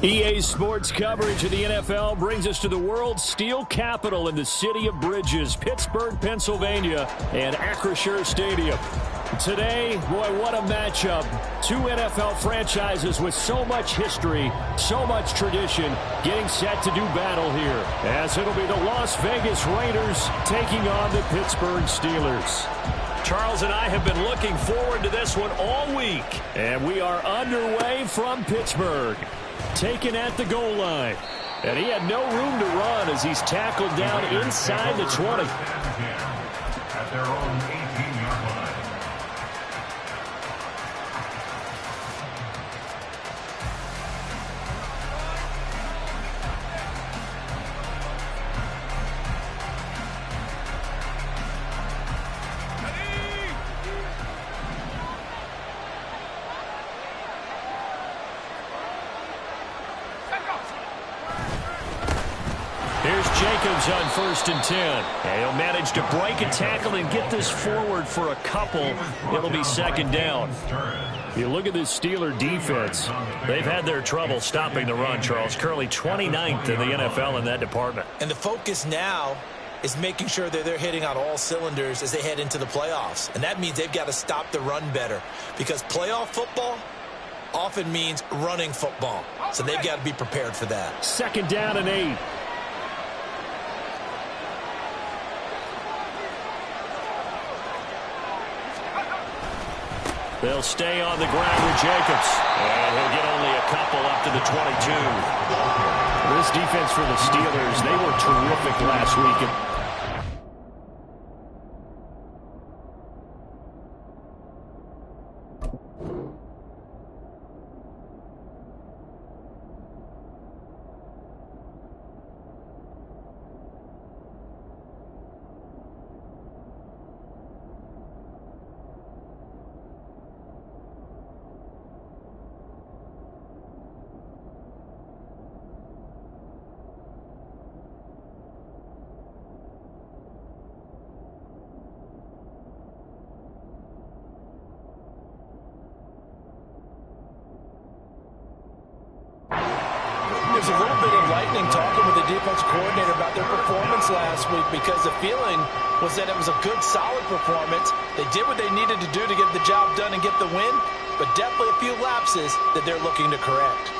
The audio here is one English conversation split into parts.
EA Sports coverage of the NFL brings us to the world's steel capital in the city of Bridges, Pittsburgh, Pennsylvania, and Acrisure Stadium. Today, boy, what a matchup. Two NFL franchises with so much history, so much tradition, getting set to do battle here, as it'll be the Las Vegas Raiders taking on the Pittsburgh Steelers. Charles and I have been looking forward to this one all week, and we are underway from Pittsburgh. Taken at the goal line. And he had no room to run as he's tackled down inside the 20. At their own 18-yard line. Jacobs on 1st and 10. And he'll manage to break a tackle and get this forward for a couple. It'll be 2nd down. You look at this Steeler defense. They've had their trouble stopping the run, Charles. Currently 29th in the NFL in that department. And the focus now is making sure that they're hitting on all cylinders as they head into the playoffs. And that means they've got to stop the run better. Because playoff football often means running football. So they've got to be prepared for that. 2nd down and 8. They'll stay on the ground with Jacobs. And he'll get only a couple up to the 22. This defense for the Steelers, they were terrific last week. There's a little bit of lightning talking with the defense coordinator about their performance last week because the feeling was that it was a good, solid performance. They did what they needed to do to get the job done and get the win, but definitely a few lapses that they're looking to correct.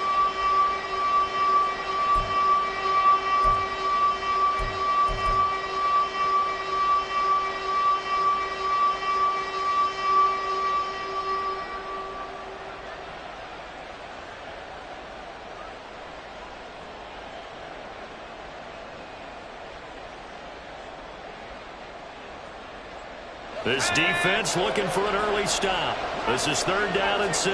This defense looking for an early stop. This is 3rd down and 6.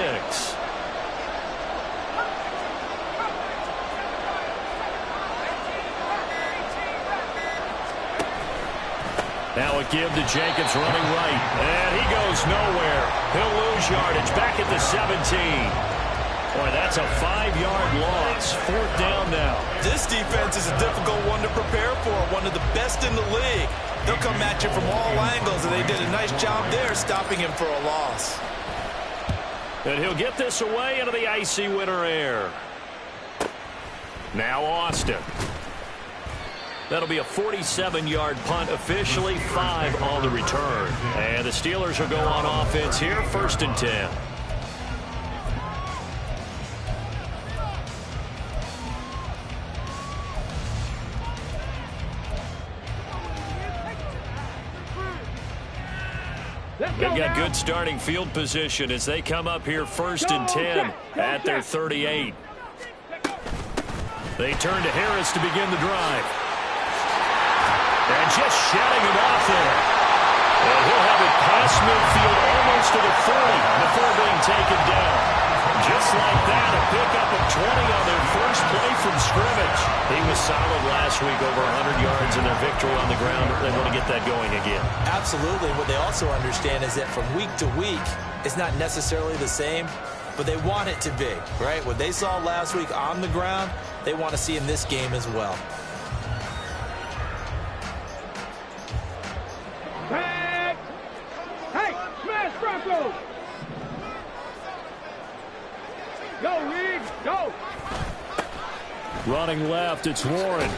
Now a give to Jacobs running right. And he goes nowhere. He'll lose yardage back at the 17. Boy, that's a 5-yard loss. 4th down now. This defense is a difficult one to prepare for. One of the best in the league. They'll come at you from all angles, and they did a nice job there stopping him for a loss. And he'll get this away into the icy winter air. Now Austin. That'll be a 47-yard punt, officially 5 on the return. And the Steelers will go on offense here, 1st and 10. They've got good starting field position as they come up here 1st and 10 at their 38. They turn to Harris to begin the drive. And just shutting him off there. And he'll have it past midfield almost to the 40 before being taken down. Just like that, a pickup of 20 on their first play from scrimmage. He was solid last week, over 100 yards in their victory on the ground. They want to get that going again. Absolutely. What they also understand is that from week to week, it's not necessarily the same, but they want it to be, right? What they saw last week on the ground, they want to see in this game as well. Hey, smash Broncos! Go, Reed, go! Running left, it's Warren.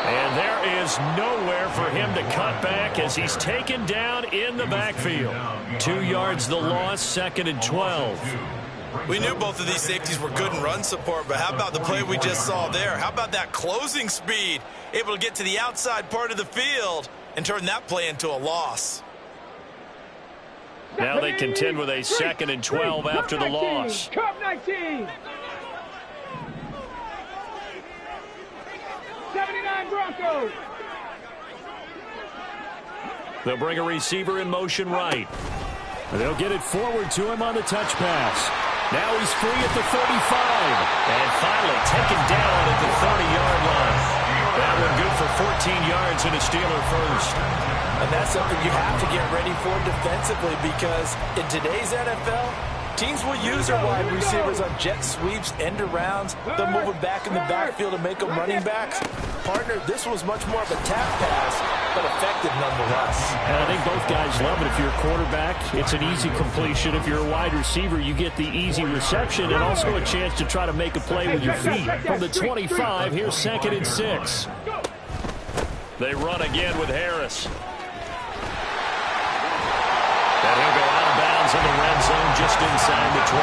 And there is nowhere for him to cut back as he's taken down in the backfield. 2 yards the loss, 2nd and 12. We knew both of these safeties were good in run support, but how about the play we just saw there? How about that closing speed? Able to get to the outside part of the field and turn that play into a loss. Now they contend with a 2nd and 12 after the loss. Cup 19. 79 Broncos. They'll bring a receiver in motion right. They'll get it forward to him on the touch pass. Now he's free at the 35. And finally taken down at the 30-yard line. That one good for 14 yards and a Steeler first. And that's something you have to get ready for defensively, because in today's NFL, teams will use their wide receivers on jet sweeps, end arounds. They'll move them back in the backfield and make them running backs. Partner, this was much more of a tap pass, but effective nonetheless. And I think both guys love it. If you're a quarterback, it's an easy completion. If you're a wide receiver, you get the easy reception and also a chance to try to make a play with your feet. From the 25, here's 2nd and 6. They run again with Harris. And he'll go out of bounds in the red zone just inside the 20.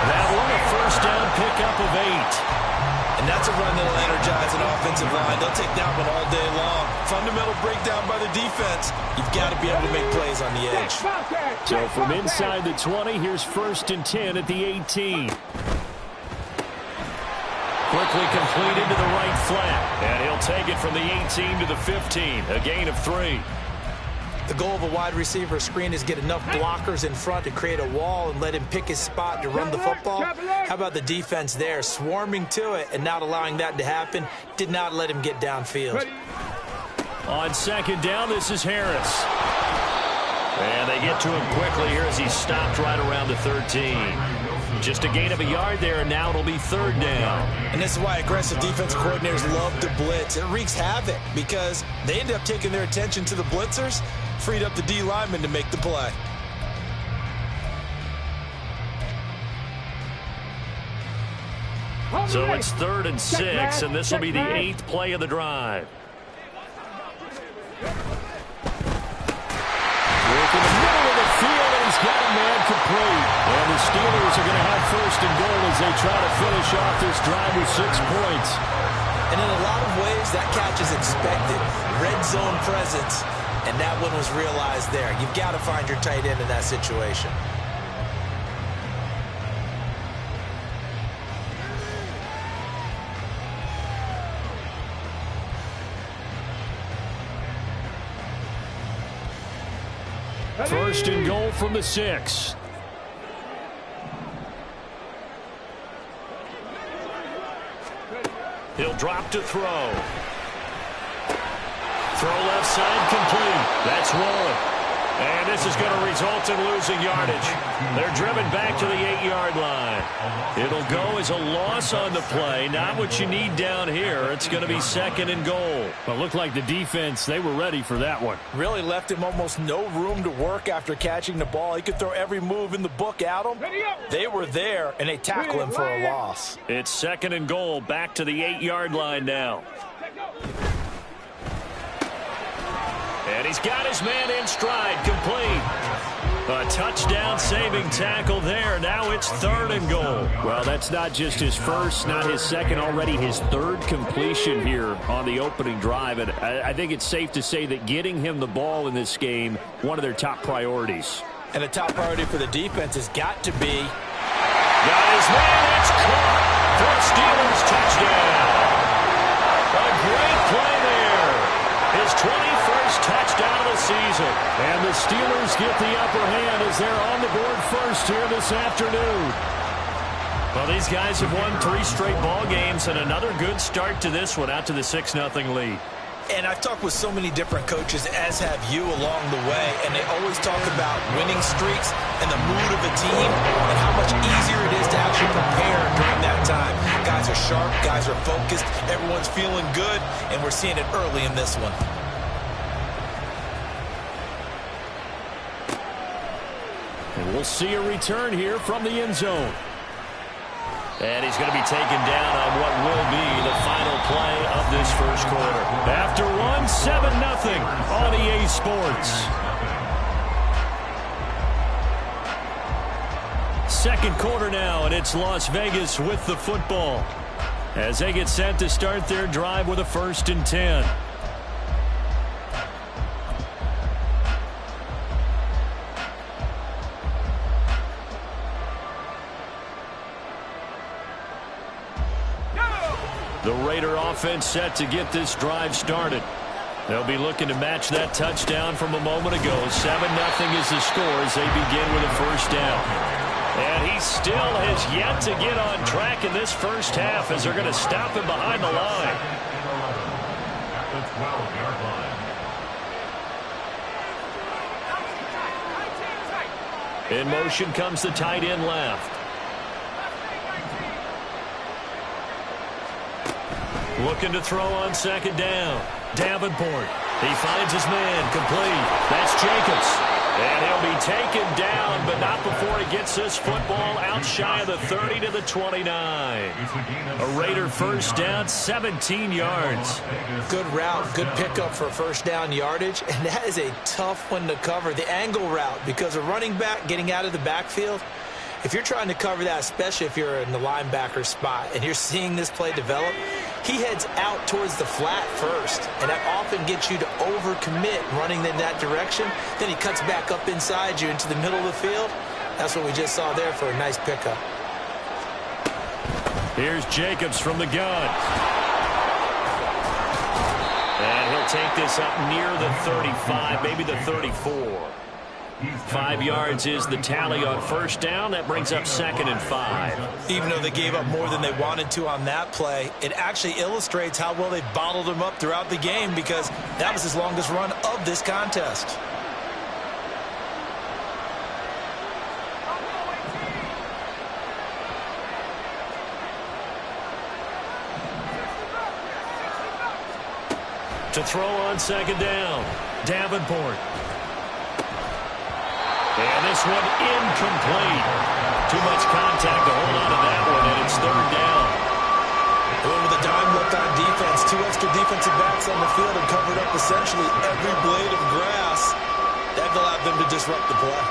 That one a first down pickup of 8. And that's a run that'll energize an offensive line. They'll take that one all day long. Fundamental breakdown by the defense. You've got to be able to make plays on the edge. So from inside the 20, here's 1st and 10 at the 18. Quickly complete into the right flat. And he'll take it from the 18 to the 15. A gain of 3. The goal of a wide receiver screen is get enough blockers in front to create a wall and let him pick his spot to run the football. How about the defense there, swarming to it and not allowing that to happen? Did not let him get downfield. On 2nd down, this is Harris. And they get to him quickly here as he's stopped right around the 13. Just a gain of a yard there, and now it'll be 3rd down. And this is why aggressive defense coordinators love to blitz. It wreaks havoc because they end up taking their attention to the blitzers, freed up the D lineman to make the play. So it's 3rd and 6, and this will be the 8th play of the drive. Work in the middle of the field, and he's got a man complete. And the Steelers are going to have 1st and goal as they try to finish off this drive with 6 points. And in a lot of ways, that catch is expected. Red zone presence. And that one was realized there. You've got to find your tight end in that situation. First and goal from the 6. He'll drop to throw. Throw left side complete. That's Warren. And this is going to result in losing yardage. They're driven back to the 8-yard line. It'll go as a loss on the play. Not what you need down here. It's going to be 2nd and goal. But looked like the defense, they were ready for that one. Really left him almost no room to work after catching the ball. He could throw every move in the book at him. They were there, and they tackle him for a loss. It's 2nd and goal, back to the 8-yard line now. And he's got his man in stride, complete. A touchdown saving tackle there. Now it's 3rd and goal. Well, that's not just his first, not his second, already his 3rd completion here on the opening drive. And I think it's safe to say that getting him the ball in this game, one of their top priorities. And a top priority for the defense has got to be. Got his man, it's caught for a Steelers touchdown. A great play there. His 21st touchdown of the season. And the Steelers get the upper hand as they're on the board first here this afternoon. Well, these guys have won 3 straight ball games and another good start to this one, out to the 6-0 lead. And I've talked with so many different coaches, as have you along the way, and they always talk about winning streaks and the mood of a team and how much easier it is to actually prepare during that time. Guys are sharp, guys are focused, everyone's feeling good, and we're seeing it early in this one. And we'll see a return here from the end zone. And he's going to be taken down on what will be the final play of this first quarter. After one, 7-0 on EA Sports. Second quarter now, and it's Las Vegas with the football as they get set to start their drive with a 1st and 10. The Raider offense set to get this drive started. They'll be looking to match that touchdown from a moment ago. 7-0 is the score as they begin with a 1st down. And he still has yet to get on track in this first half as they're going to stop him behind the line. At the 12-yard line. In motion comes the tight end left. Looking to throw on 2nd down. Davenport. He finds his man. Complete. That's Jacobs. And he'll be taken down, but not before he gets this football out shy of the 30 to the 29. A Raider 1st down, 17 yards. Good route, good pickup for 1st down yardage, and that is a tough one to cover. The angle route, because a running back getting out of the backfield, if you're trying to cover that, especially if you're in the linebacker spot and you're seeing this play develop, he heads out towards the flat first, and that often gets you to overcommit running in that direction. Then he cuts back up inside you into the middle of the field. That's what we just saw there for a nice pickup. Here's Jacobs from the gun. And he'll take this up near the 35, maybe the 34. 5 yards is the tally on 1st down. That brings up 2nd and 5. Even though they gave up more than they wanted to on that play, it actually illustrates how well they bottled him up throughout the game, because that was his longest run of this contest. To throw on 2nd down, Davenport. And this one incomplete. Too much contact to hold on to that one, and it's 3rd down. With a dime left on defense, 2 extra defensive backs on the field and covered up essentially every blade of grass. That allowed them to disrupt the play.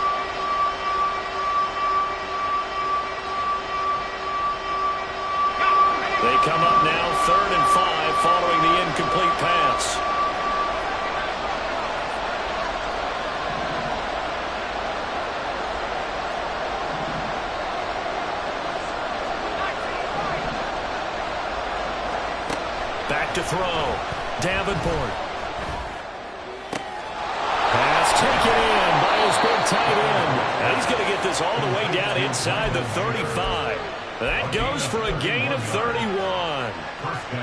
They come up now 3rd and 5 following the incomplete pass. Back to throw. Davenport. Pass taken in by his big tight end. And he's going to get this all the way down inside the 35. That goes for a gain of 31.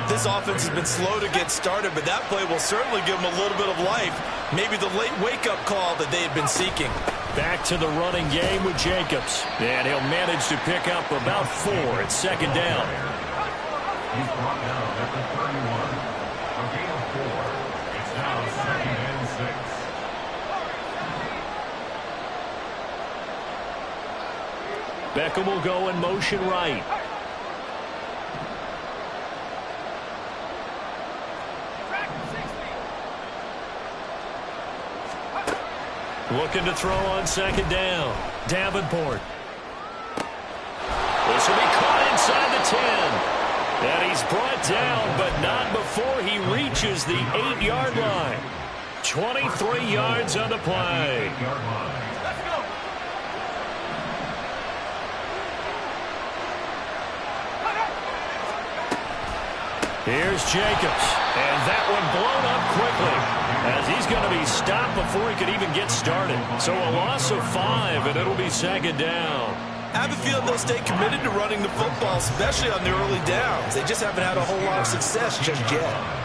This offense has been slow to get started, but that play will certainly give them a little bit of life. Maybe the late wake-up call that they had been seeking. Back to the running game with Jacobs. And he'll manage to pick up about 4 at 2nd down. He's brought down at the 31. A gain of 4. It's now 2nd and 6. Beckham will go in motion right. Looking to throw on 2nd down. Davenport. This will be caught inside the 10. And he's brought down, but not before he reaches the 8-yard line. 23 yards on the play. Here's Jacobs, and that one blown up quickly as he's going to be stopped before he could even get started. So a loss of 5, and it'll be 2nd down. I have a feeling they'll stay committed to running the football, especially on the early downs. They just haven't had a whole lot of success just yet.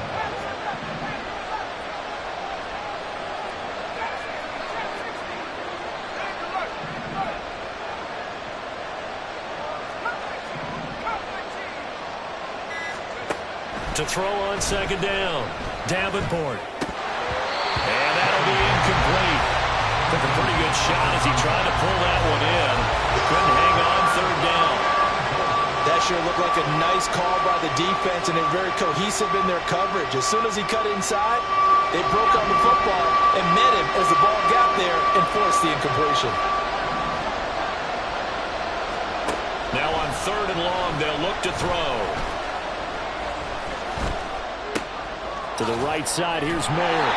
To throw on 2nd down, Davenport. And that'll be incomplete. Took a pretty good shot as he tried to pull that one in. Couldn't hang on 3rd down. That sure looked like a nice call by the defense, and they're very cohesive in their coverage. As soon as he cut inside, they broke on the football and met him as the ball got there and forced the incompletion. Now on 3rd and long, they'll look to throw. To the right side, here's Mayer.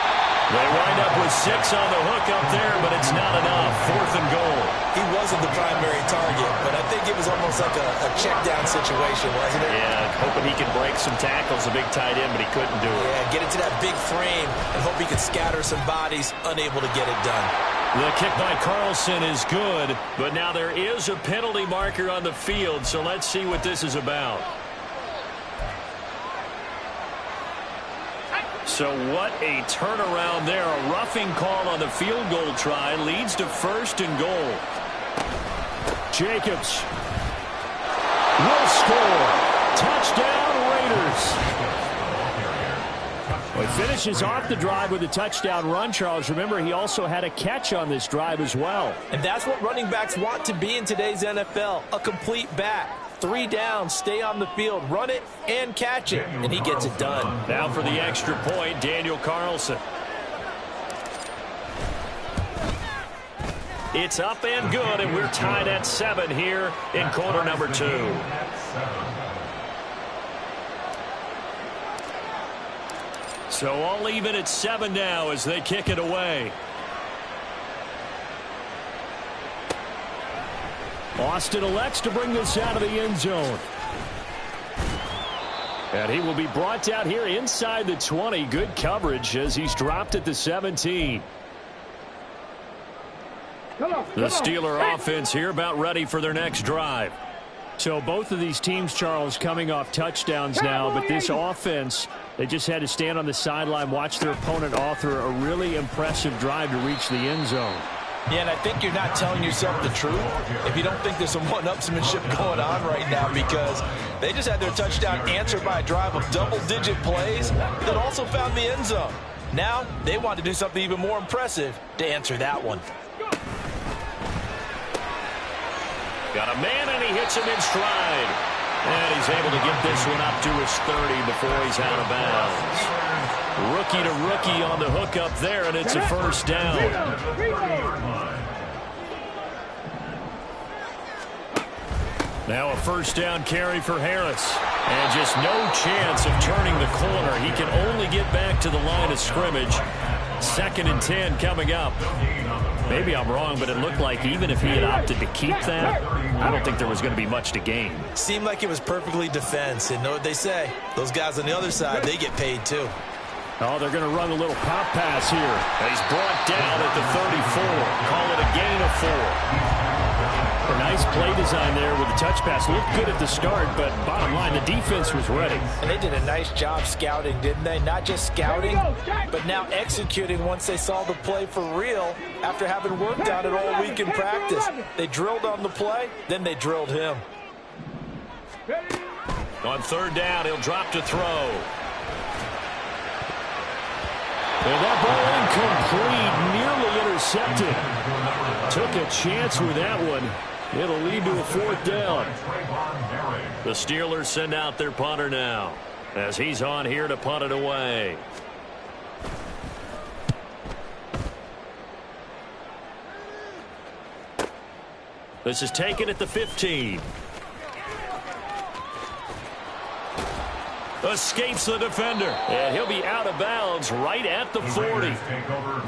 They wind up with 6 on the hook up there, but it's not enough. 4th and goal. He wasn't the primary target, but I think it was almost like a check-down situation, wasn't it? Yeah, hoping he could break some tackles, a big tight end, but he couldn't do it. Yeah, get into that big frame and hope he could scatter some bodies, unable to get it done. The kick by Carlson is good, but now there is a penalty marker on the field, so let's see what this is about. So what a turnaround there. A roughing call on the field goal try leads to 1st and goal. Jacobs will score. Touchdown, Raiders. Well, he finishes off the drive with a touchdown run, Charles. Remember, he also had a catch on this drive as well. And that's what running backs want to be in today's NFL, a complete back. 3 downs, stay on the field, run it, and catch it, and he gets it done. Now for the extra point, Daniel Carlson. It's up and good, and we're tied at 7 here in quarter number 2. So all even at 7 now as they kick it away. Austin elects to bring this out of the end zone. And he will be brought down here inside the 20. Good coverage as he's dropped at the 17. The Steeler offense here about ready for their next drive. So both of these teams, Charles, coming off touchdowns now, but this offense, they just had to stand on the sideline, watch their opponent author a really impressive drive to reach the end zone. Yeah, and I think you're not telling yourself the truth if you don't think there's some one-upsmanship going on right now, because they just had their touchdown answered by a drive of double-digit plays that also found the end zone. Now they want to do something even more impressive to answer that one. Got a man, and he hits him in stride. And he's able to get this one up to his 30 before he's out of bounds. Rookie to rookie on the hook up there, and it's a 1st down. Now a 1st down carry for Harris. And just no chance of turning the corner. He can only get back to the line of scrimmage. 2nd and 10 coming up. Maybe I'm wrong, but it looked like even if he had opted to keep that, I don't think there was going to be much to gain. Seemed like it was perfectly defense. And know what they say? Those guys on the other side, they get paid too. Oh, they're going to run a little pop pass here. He's brought down at the 34. Call it a gain of 4. A nice play design there with the touch pass. Looked good at the start, but bottom line, the defense was ready. And they did a nice job scouting, didn't they? Not just scouting, but now executing once they saw the play for real after having worked on it all week in practice. They drilled on the play, then they drilled him. On 3rd down, he'll drop to throw. And that ball incomplete, nearly intercepted. Took a chance with that one. It'll lead to a 4th down. The Steelers send out their punter now as he's on here to punt it away. This is taken at the 15. Escapes the defender, and he'll be out of bounds right at the 40.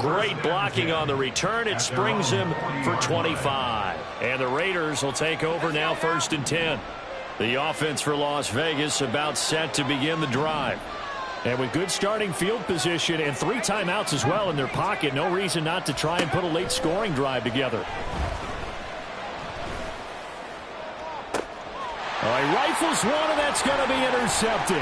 Great blocking on the return. It springs him for 25. And the Raiders will take over now, 1st and 10. The offense for Las Vegas about set to begin the drive. And with good starting field position and 3 timeouts as well in their pocket, no reason not to try and put a late scoring drive together. Oh, he rifles one, and that's going to be intercepted.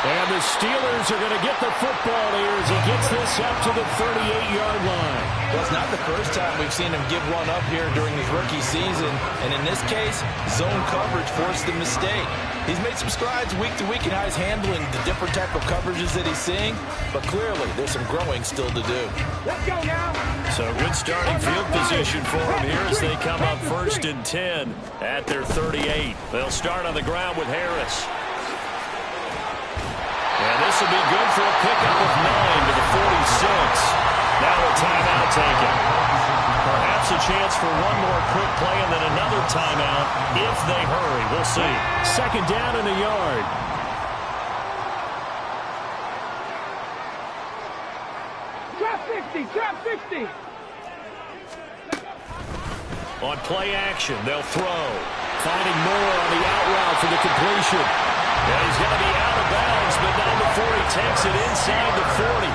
And the Steelers are going to get the football here as he gets this up to the 38-yard line. Well, it's not the first time we've seen him give one up here during his rookie season. And in this case, zone coverage forced the mistake. He's made some strides week to week in how he's handling the different type of coverages that he's seeing. But clearly, there's some growing still to do. Let's go now. So good starting field position for them here as they come up 1st and 10 at their 38. They'll start on the ground with Harris. And this will be good for a pickup of 9 to the 46. Now a timeout taken. Perhaps a chance for one more quick play and then another timeout if they hurry. We'll see. 2nd down in a yard. Drop 50, drop 50. On play action, they'll throw. Finding Moore on the out route for the completion. And he's going to be out of bounds, but not before he takes it inside the 40.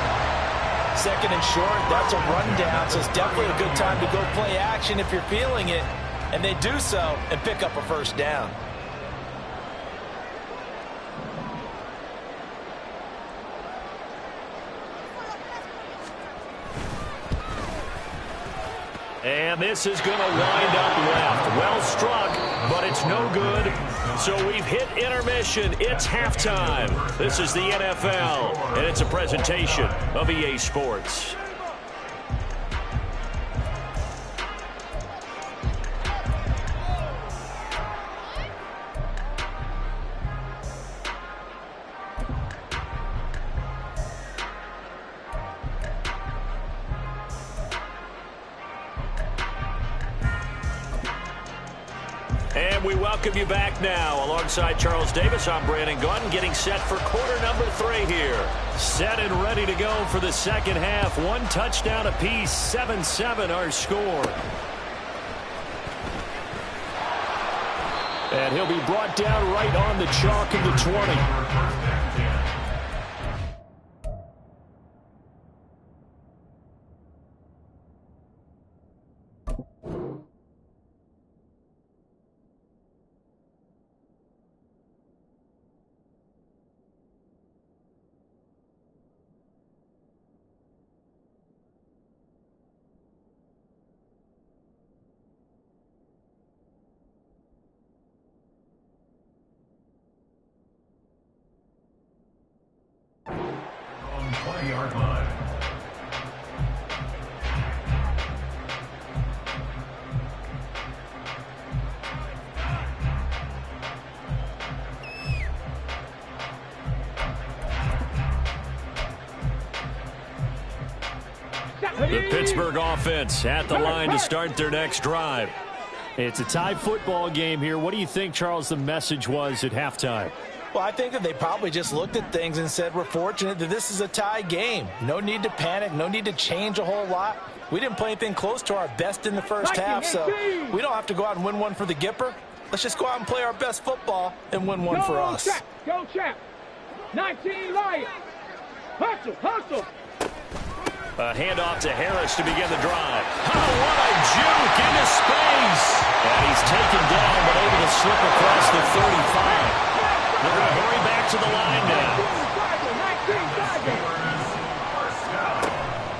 2nd and short, that's a rundown, so it's definitely a good time to go play action if you're feeling it. And they do so and pick up a 1st down. And this is going to wind up left. Well struck, but it's no good. So we've hit intermission. It's halftime. This is the NFL, and it's a presentation of EA Sports. And we welcome you back now. Alongside Charles Davis, I'm Brandon Gunn, getting set for quarter number 3 here. Set and ready to go for the second half. 1 touchdown apiece, 7-7 our score. And he'll be brought down right on the chalk of the 20. On 20-yard line. The Pittsburgh offense at the line to start their next drive. It's a tie football game here. What do you think, Charles, the message was at halftime? Well, I think that they probably just looked at things and said, we're fortunate that this is a tie game. No need to panic. No need to change a whole lot. We didn't play anything close to our best in the first half, so we don't have to go out and win one for the Gipper. Let's just go out and play our best football and win one for us. Go, Chap. 19 Lions. Hustle, hustle. A handoff to Harris to begin the drive. Oh, what a juke into space. And he's taken down, but able to slip across the 35. They're going to hurry back to the line now.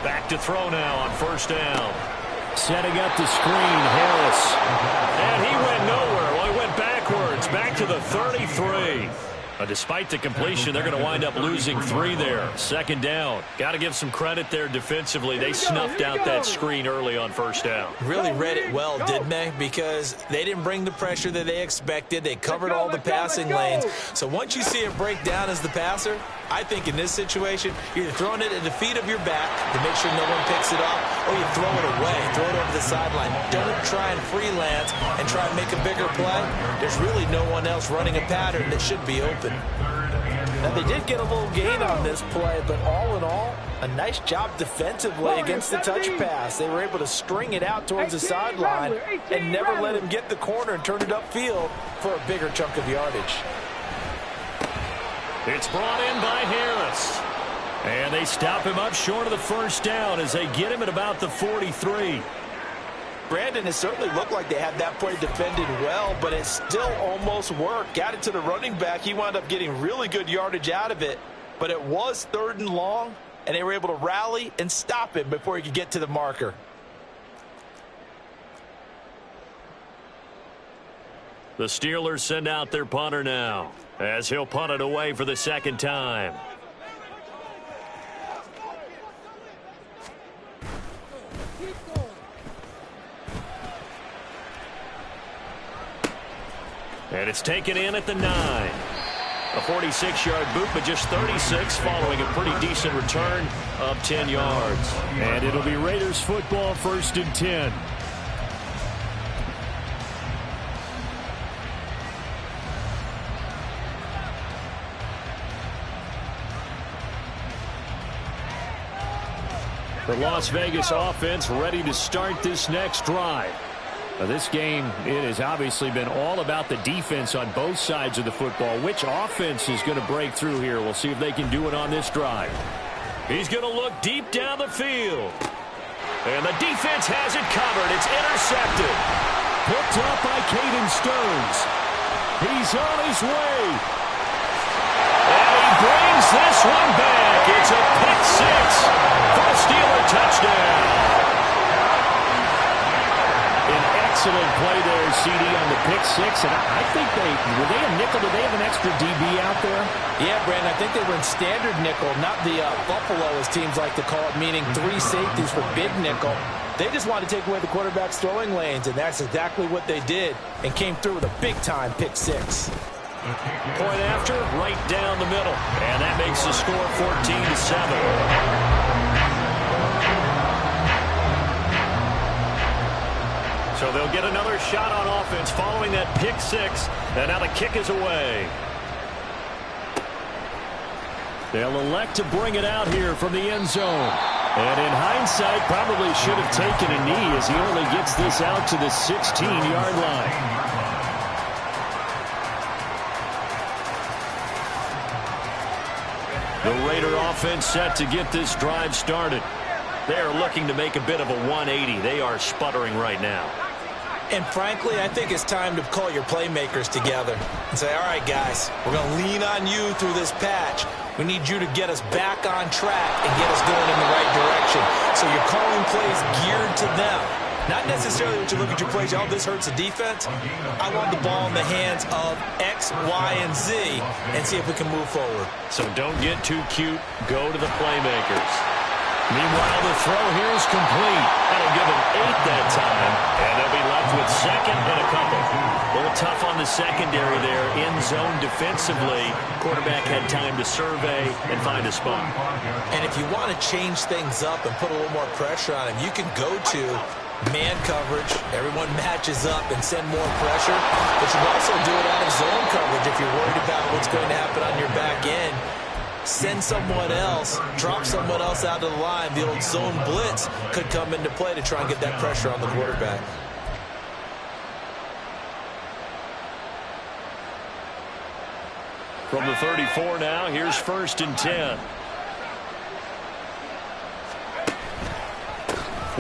Back to throw now on 1st down. Setting up the screen, Harris. And he went nowhere. Well, he went backwards, back to the 33. Despite the completion, they're going to wind up losing 3 there. 2nd down. Got to give some credit there defensively. They snuffed out that screen early on 1st down. Really read it well, didn't they? Because they didn't bring the pressure that they expected. They covered all the passing lanes. So once you see it break down as the passer, I think in this situation, you're either throwing it at the feet of your back to make sure no one picks it up, or you throw it away, throw it over the sideline. Don't try and freelance and try and make a bigger play. There's really no one else running a pattern that should be open. Now, they did get a little gain on this play, but all in all, a nice job defensively against the touch pass. They were able to string it out towards the sideline and never let him get the corner and turn it upfield for a bigger chunk of yardage. It's brought in by Harris. And they stop him up short of the 1st down as they get him at about the 43. Brandon, it certainly looked like they had that play defended well, but it still almost worked. Got it to the running back. He wound up getting really good yardage out of it, but it was 3rd and long, and they were able to rally and stop him before he could get to the marker. The Steelers send out their punter now as he'll punt it away for the 2nd time. And it's taken in at the 9. A 46-yard boot, but just 36 following a pretty decent return of 10 yards. And it'll be Raiders football, 1st and 10. The Las Vegas offense ready to start this next drive. Now, this game, it has obviously been all about the defense on both sides of the football. Which offense is going to break through here? We'll see if they can do it on this drive. He's going to look deep down the field. And the defense has it covered. It's intercepted. Picked up by Caden Stearns. He's on his way. And he brings this one back. It's a pick 6 for a Steeler touchdown. Excellent play there, CD, on the pick 6. And I think were they a nickel? Did they have an extra DB out there? Yeah, Brandon, I think they were in standard nickel, not the Buffalo, as teams like to call it, meaning 3 safeties for big nickel. They just wanted to take away the quarterback's throwing lanes, and that's exactly what they did, and came through with a big-time pick 6. Point after, right down the middle. And that makes the score 14-7. So they'll get another shot on offense following that pick 6. And now the kick is away. They'll elect to bring it out here from the end zone. And in hindsight, probably should have taken a knee as he only gets this out to the 16-yard line. The Raider offense set to get this drive started. They're looking to make a bit of a 180. They are sputtering right now. And frankly, I think it's time to call your playmakers together and say, all right, guys, we're going to lean on you through this patch. We need you to get us back on track and get us going in the right direction. So you're calling plays geared to them. Not necessarily what you look at your plays, oh, this hurts the defense. I want the ball in the hands of X, Y, and Z and see if we can move forward. So don't get too cute. Go to the playmakers. Meanwhile, the throw here is complete. That'll give them 8 that time. And they'll be left with 2nd and a couple. A little tough on the secondary there. In zone defensively. Quarterback had time to survey and find a spot. And if you want to change things up and put a little more pressure on him, you can go to man coverage. Everyone matches up and send more pressure. But you can also do it out of zone coverage if you're worried about what's going to happen on your back end. Send someone else, drop someone else out of the line. The old zone blitz could come into play to try and get that pressure on the quarterback. From the 34 now, here's 1st and 10.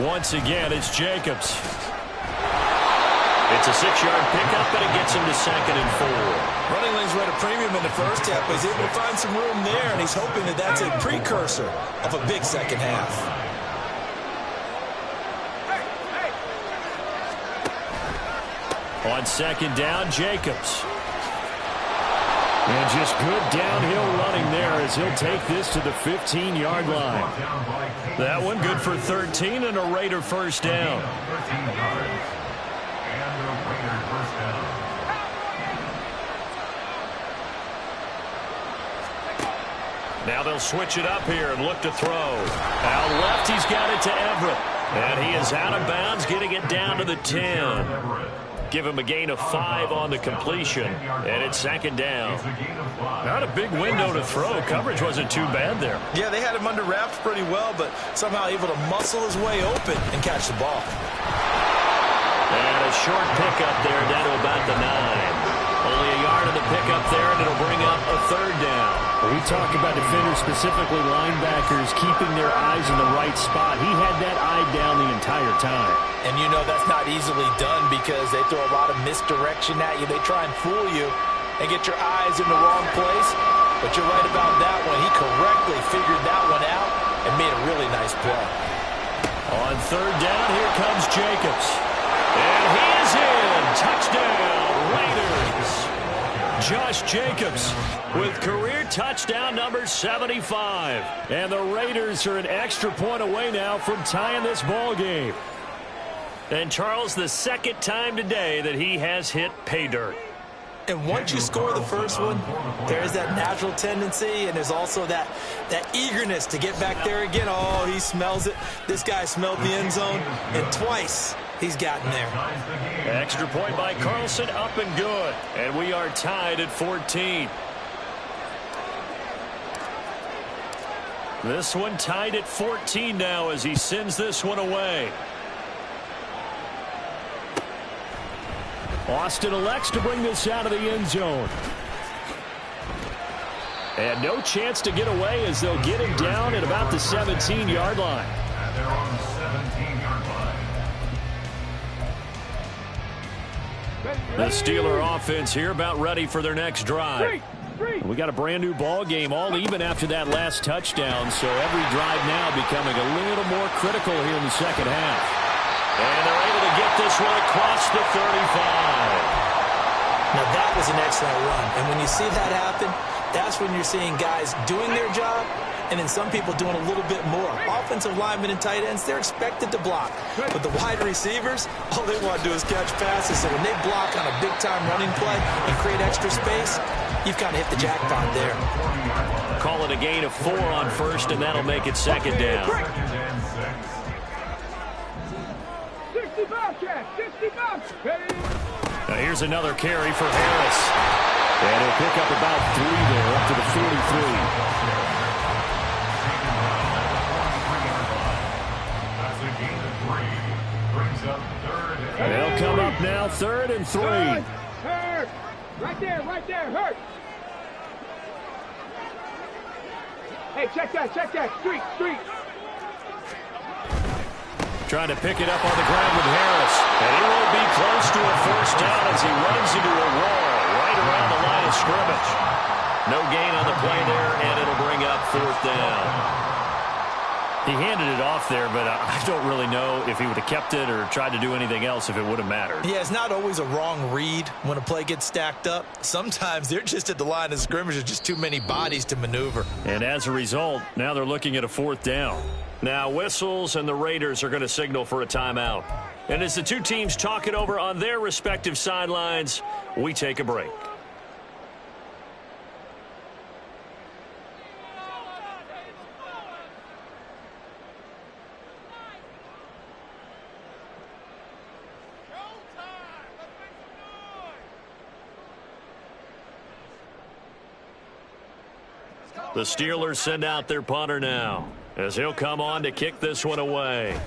Once again, it's Jacobs. It's a 6-yard pickup, and it gets him to 2nd and 4. Running lanes were at a premium in the first half, but he's able to find some room there, and he's hoping that that's a precursor of a big second half. On 2nd down, Jacobs. And just good downhill running there as he'll take this to the 15-yard line. That one good for 13 and a Raider first down. 13 yards. And the Raider first down. Now they'll switch it up here and look to throw. Out left, he's got it to Everett. And he is out of bounds, getting it down to the 10. Give him a gain of 5 on the completion, and it's 2nd down. Not a big window to throw. Coverage wasn't too bad there. Yeah, they had him under wraps pretty well, but somehow able to muscle his way open and catch the ball. And a short pickup there down to about the 9. Only a yard of the pickup there, and it'll bring up a 3rd down. We talk about defenders, specifically linebackers, keeping their eyes in the right spot. He had that eye down the entire time. And you know that's not easily done because they throw a lot of misdirection at you. They try and fool you and get your eyes in the wrong place. But you're right about that one. He correctly figured that one out and made a really nice play. On 3rd down, here comes Jacobs. And he is in. Touchdown, Raiders. Josh Jacobs with career touchdown number 75. And the Raiders are an extra point away now from tying this ball game. And Charles, the 2nd time today that he has hit pay dirt. And once you score the first one, there is that natural tendency, and there's also that eagerness to get back there again. Oh, he smells it. This guy smelled the end zone, and twice he's gotten there. Extra point by Carlson, up and good. And we are tied at 14. This one tied at 14 now as he sends this one away. Austin elects to bring this out of the end zone. And no chance to get away as they'll get him down at about the 17-yard line. And they're on the 17-yard line. The Steeler offense here about ready for their next drive. We got a brand new ball game, all even after that last touchdown, so every drive now becoming a little more critical here in the second half. And they're able to get this one across the 35. Now that was an excellent run, and when you see that happen, that's when you're seeing guys doing their job and then some people doing a little bit more. Offensive linemen and tight ends, they're expected to block. But the wide receivers, all they want to do is catch passes. So when they block on a big-time running play and create extra space, you've kind of hit the jackpot there. Call it a gain of 4 on first, and that'll make it second down. 65 catch, 65. Now here's another carry for Harris. And he'll pick up about 3 there, up to the 43. They'll come up now, 3rd and 3. Hurt. Right there, hurt. Hey, check that, street. Trying to pick it up on the ground with Harris. And he will be close to a first down as he runs into a wall right around the line of scrimmage. No gain on the play there, and it'll bring up 4th down. He handed it off there, but I don't really know if he would have kept it or tried to do anything else if it would have mattered. Yeah, it's not always a wrong read when a play gets stacked up. Sometimes they're just at the line of scrimmage. There's just too many bodies to maneuver. And as a result, now they're looking at a 4th down. Now whistles, and the Raiders are going to signal for a timeout. And as the two teams talk it over on their respective sidelines, we take a break. The Steelers send out their punter now as he'll come on to kick this one away.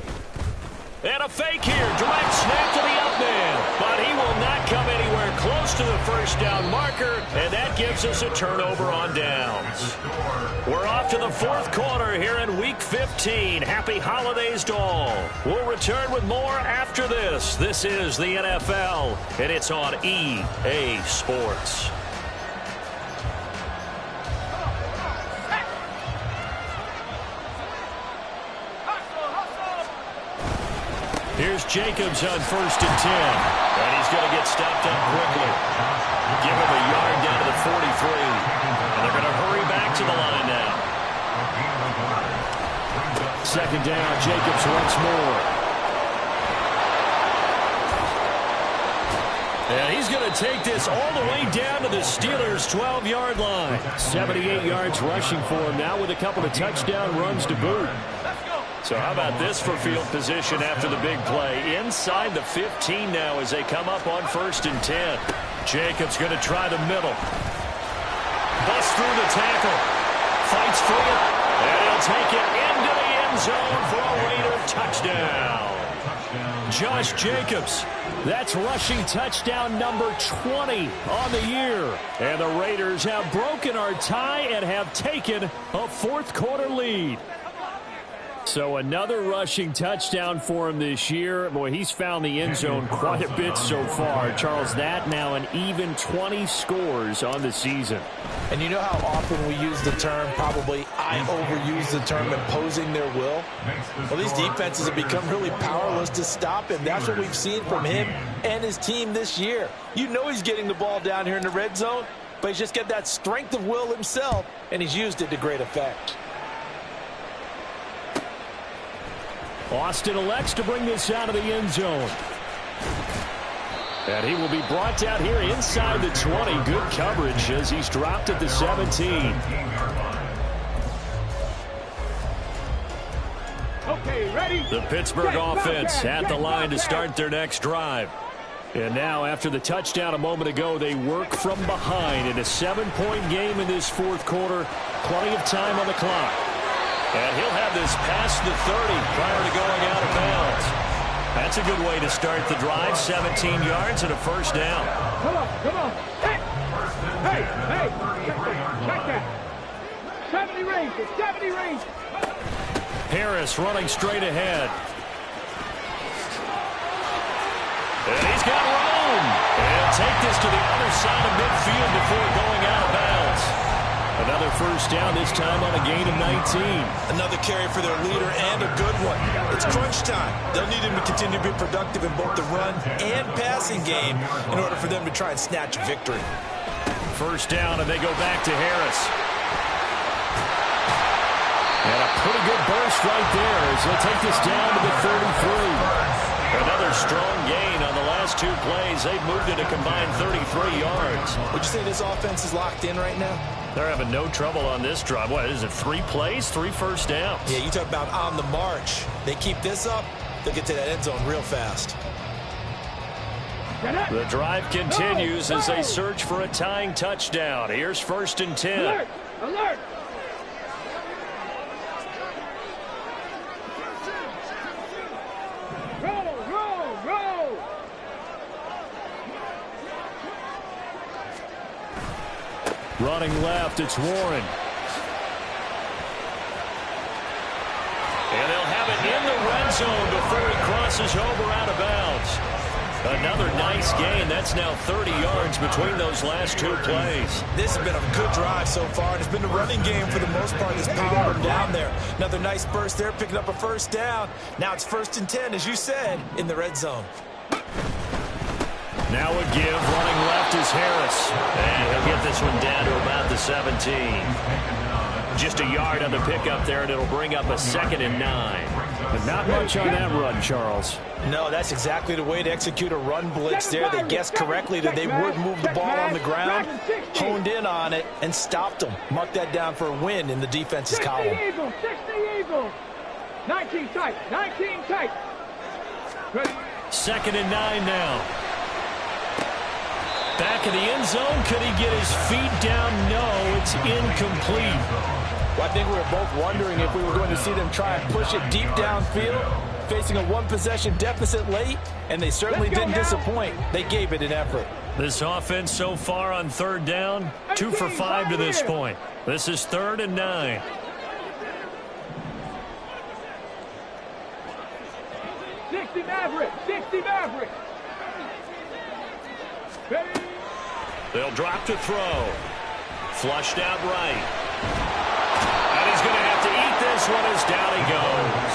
And a fake here. Direct snap to the up man. But he will not come anywhere close to the first down marker. And that gives us a turnover on downs. We're off to the 4th quarter here in Week 15. Happy holidays to all. We'll return with more after this. This is the NFL, and it's on EA Sports. Here's Jacobs on 1st and 10. And he's going to get stopped up quickly. Give him a yard down to the 43. And they're going to hurry back to the line now. 2nd down, Jacobs once more. And he's going to take this all the way down to the Steelers' 12-yard line. 78 yards rushing for him now with a couple of touchdown runs to boot. So how about this for field position after the big play? Inside the 15 now as they come up on 1st and 10. Jacobs going to try the middle. Busts through the tackle. Fights for it. And he'll take it into the end zone for a Raider touchdown. Josh Jacobs. That's rushing touchdown number 20 on the year. And the Raiders have broken our tie and have taken a 4th quarter lead. So another rushing touchdown for him this year. Boy, he's found the end zone quite a bit so far. Charles, that now an even 20 scores on the season. And you know how often we use the term, probably I overuse the term, imposing their will? Well, these defenses have become really powerless to stop him. That's what we've seen from him and his team this year. You know he's getting the ball down here in the red zone, but he's just got that strength of will himself, and he's used it to great effect. Austin elects to bring this out of the end zone. And he will be brought down here inside the 20. Good coverage as he's dropped at the 17. Okay, ready? The Pittsburgh offense at the line to start their next drive. And now, after the touchdown a moment ago, they work from behind in a 7-point game in this fourth quarter. Plenty of time on the clock. And he'll have this past the 30 prior to going out of bounds. That's a good way to start the drive. 17 yards and a first down. Come on. Hey. Check that. 70 range. Harris running straight ahead. And he's got room. And take this to the other side of midfield before going out of bounds. Another first down, this time on a gain of 19. Another carry for their leader and a good one. It's crunch time. They'll need him to continue to be productive in both the run and passing game in order for them to try and snatch victory. First down, and they go back to Harris. And a pretty good burst right there as they'll take this down to the 33. Another strong gain on the last two plays. They've moved it a combined 33 yards. Would you say this offense is locked in right now? They're having no trouble on this drive. What is it, 3 plays, 3 first downs? Yeah, you talk about on the march. They keep this up, they'll get to that end zone real fast. The drive continues as they search for a tying touchdown. Here's 1st and 10. Alert! Roll! Running left, it's Warren. And they'll have it in the red zone before he crosses over out of bounds. Another nice gain. That's now 30 yards between those last 2 plays. This has been a good drive so far, and it's been the running game for the most part that's powered them down there. Another nice burst there, picking up a first down. Now it's 1st and 10, as you said, in the red zone. Now a give, running left is Harris. And he'll get this one down to about the 17. Just a yard on the pickup there, and it'll bring up a 2nd and 9. But not much on that run, Charles. No, that's exactly the way to execute a run blitz there. They guessed correctly that they would move the ball on the ground, honed in on it, and stopped them. Mark that down for a win in the defense's column. 60 Eagles. 19 tight. Ready? 2nd and 9 now. Back in the end zone. Could he get his feet down? No, it's incomplete. Well, I think we were both wondering if we were going to see them try and push it deep downfield, facing a 1-possession deficit late, and they certainly didn't disappoint. They gave it an effort. This offense so far on 3rd down, 2 for 5 to this point. This is 3rd and 9. Sixty Maverick. Ready? They'll drop to throw. Flushed out right. And he's going to have to eat this one as down he goes.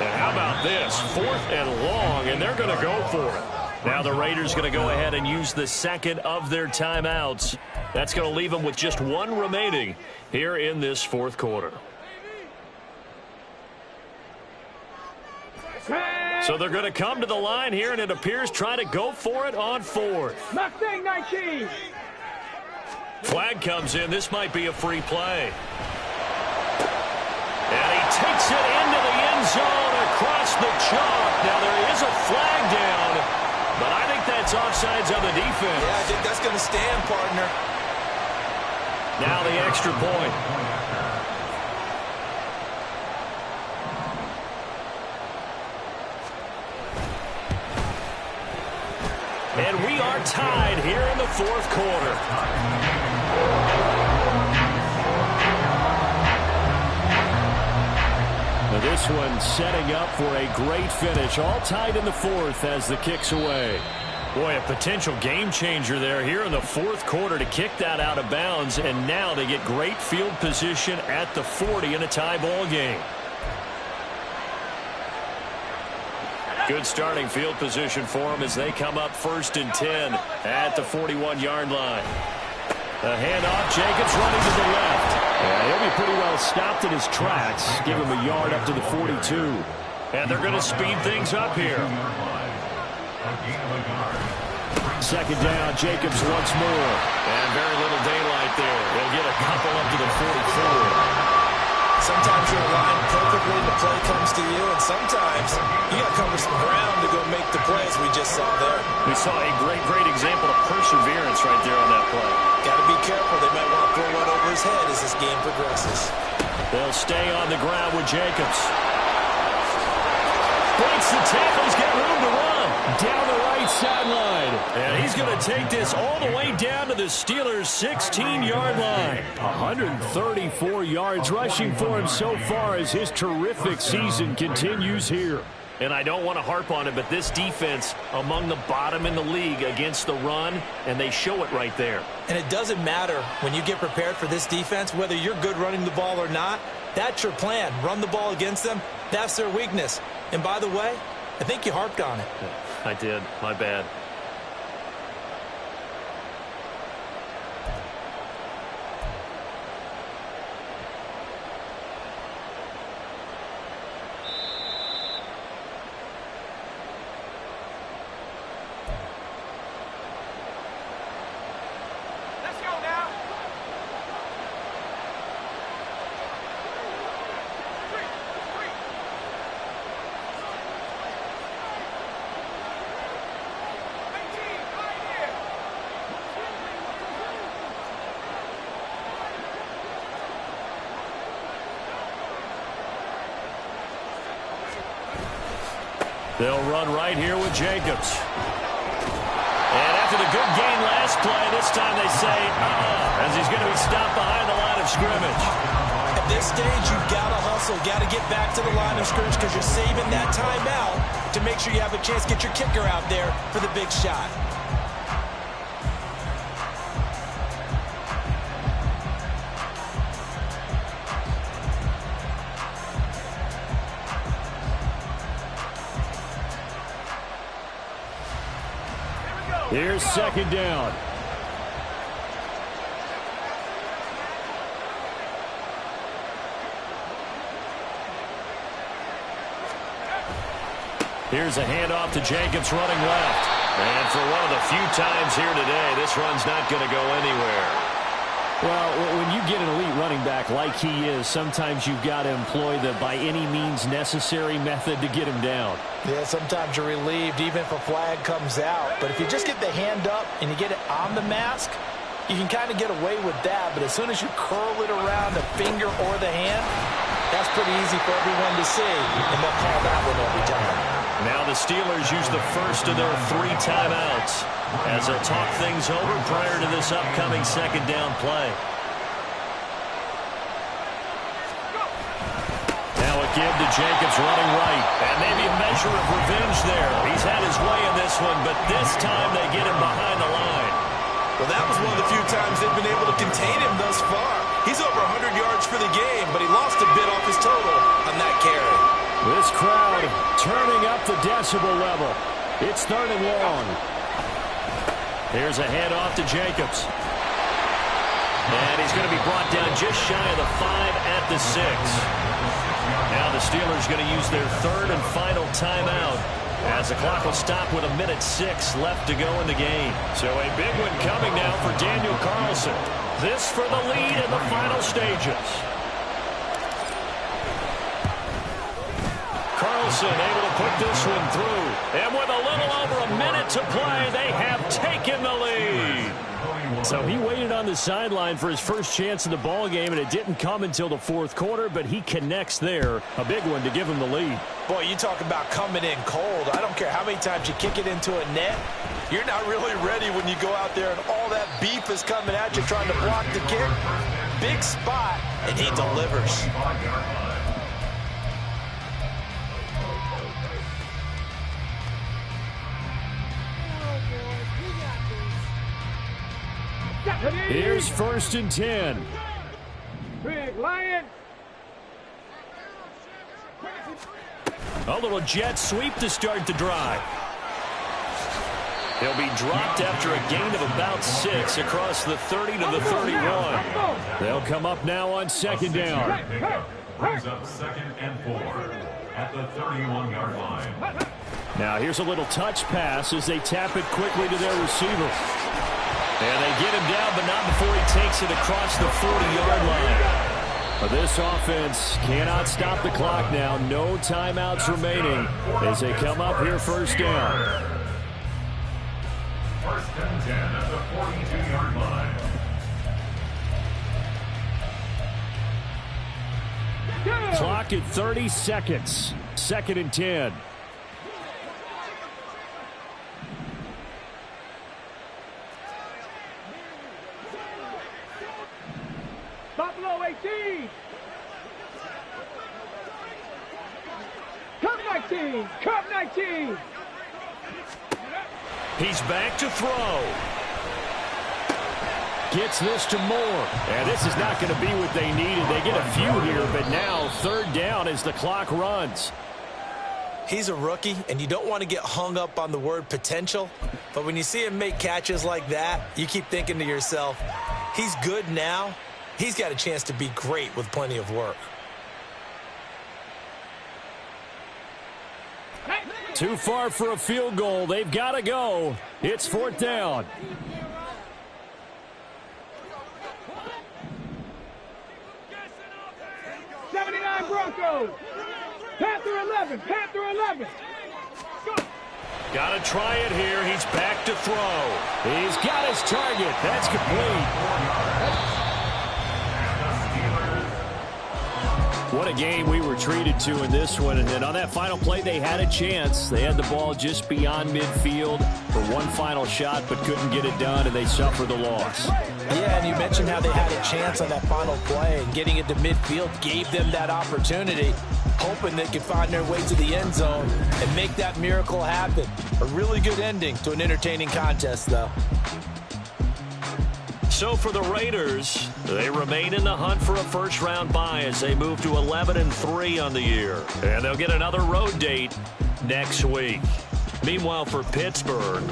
And how about this? 4th and long, and they're going to go for it. Now the Raiders going to go ahead and use the 2nd of their timeouts. That's going to leave them with just 1 remaining here in this 4th quarter. So they're going to come to the line here, and it appears try to go for it on 4th. Mustang 19. Flag comes in. This might be a free play. And he takes it into the end zone across the chalk. Now there is a flag down, but I think that's offsides on the defense. Yeah, I think that's going to stand, partner. Now the extra point. And we are tied here in the 4th quarter. Now this one setting up for a great finish. All tied in the 4th as the kick's away. Boy, a potential game changer there here in the 4th quarter to kick that out of bounds. And now they get great field position at the 40 in a tie ball game. Good starting field position for them as they come up 1st and 10 at the 41-yard line. A handoff, Jacobs running to the left. Yeah, he'll be pretty well stopped in his tracks. Give him a yard up to the 42. And they're going to speed things up here. A gain of a yard. Second down, Jacobs once more. And very little daylight there. They'll get a couple up to the 44. Sometimes you're aligned perfectly and the play comes to you, and sometimes you got to cover some ground to go make the play, as we just saw there. We saw a great example of perseverance right there on that play. Got to be careful. They might want to throw one over his head as this game progresses. They'll stay on the ground with Jacobs. Breaks the tackle. He's got room to run. Down the right sideline. And he's going to take this all the way down to the Steelers' 16-yard line. 134 yards rushing for him so far as his terrific season continues here. And I don't want to harp on it, but this defense among the bottom in the league against the run, and they show it right there. And it doesn't matter when you get prepared for this defense, whether you're good running the ball or not. That's your plan. Run the ball against them. That's their weakness. And by the way, I think you harped on it. I did. My bad. Let's go now. They'll run right here with Jacobs. And after the good gain last play, this time they say, as he's going to be stopped behind the line of scrimmage. At this stage, you've got to hustle, got to get back to the line of scrimmage because you're saving that timeout to make sure you have a chance to get your kicker out there for the big shot. Here's second down. Here's a handoff to Jacobs running left. And for one of the few times here today, this run's not going to go anywhere. Well, when you get an elite running back like he is, sometimes you've got to employ the by any means necessary method to get him down. Yeah, sometimes you're relieved even if a flag comes out. But if you just get the hand up and you get it on the mask, you can kind of get away with that. But as soon as you curl it around the finger or the hand, that's pretty easy for everyone to see. And they'll call that one every time. Now the Steelers use the first of their 3 timeouts as they'll talk things over prior to this upcoming second down play. Now a give to Jacobs running right. And maybe a measure of revenge there. He's had his way in this one, but this time they get him behind the line. Well, that was one of the few times they've been able to contain him thus far. He's over 100 yards for the game, but he lost a bit off his total on that carry. This crowd turning up the decibel level. It's 3rd and long. Here's a handoff to Jacobs. And he's going to be brought down just shy of the 5 at the 6. Now the Steelers going to use their 3rd and final timeout as the clock will stop with 1:06 left to go in the game. So a big one coming now for Daniel Carlson. This for the lead in the final stages. Carlson able to put this one through. And with a little over a minute to play, they have taken the lead. So he waited on the sideline for his first chance in the ball game, and it didn't come until the 4th quarter, but he connects there. A big one to give him the lead. Boy, you talk about coming in cold. I don't care how many times you kick it into a net. You're not really ready when you go out there and all that beef is coming at you trying to block the kick. Big spot, and he delivers. Here's 1st and 10. Big Lion. A little jet sweep to start the drive. He'll be dropped after a gain of about 6 across the 30 to the 31. They'll come up now on second down. Brings up 2nd and 4 at the 31-yard line. Now here's a little touch pass as they tap it quickly to their receiver. And they get him down, but not before he takes it across the 40-yard line. But this offense cannot stop the clock now. No timeouts remaining as they come up here first down. First and 10 at the 42-yard line. Clock at 30 seconds. 2nd and 10. Buffalo 18. Cup 19. Cup 19. He's back to throw. Gets this to Moore. And this is not going to be what they needed. They get a few here, but now 3rd down as the clock runs. He's a rookie, and you don't want to get hung up on the word potential. But when you see him make catches like that, you keep thinking to yourself, he's good now. He's got a chance to be great with plenty of work. Too far for a field goal. They've got to go. It's 4th down. Broncos. Panther 11. Panther 11. Got to try it here. He's back to throw. He's got his target. That's complete. What a game we were treated to in this one. And then on that final play, they had a chance. They had the ball just beyond midfield for one final shot, but couldn't get it done, and they suffered the loss. Yeah, and you mentioned how they had a chance on that final play, and getting it to midfield gave them that opportunity, hoping they could find their way to the end zone and make that miracle happen. A really good ending to an entertaining contest, though. So for the Raiders, they remain in the hunt for a first-round bye as they move to 11-3 on the year. And they'll get another road date next week. Meanwhile, for Pittsburgh...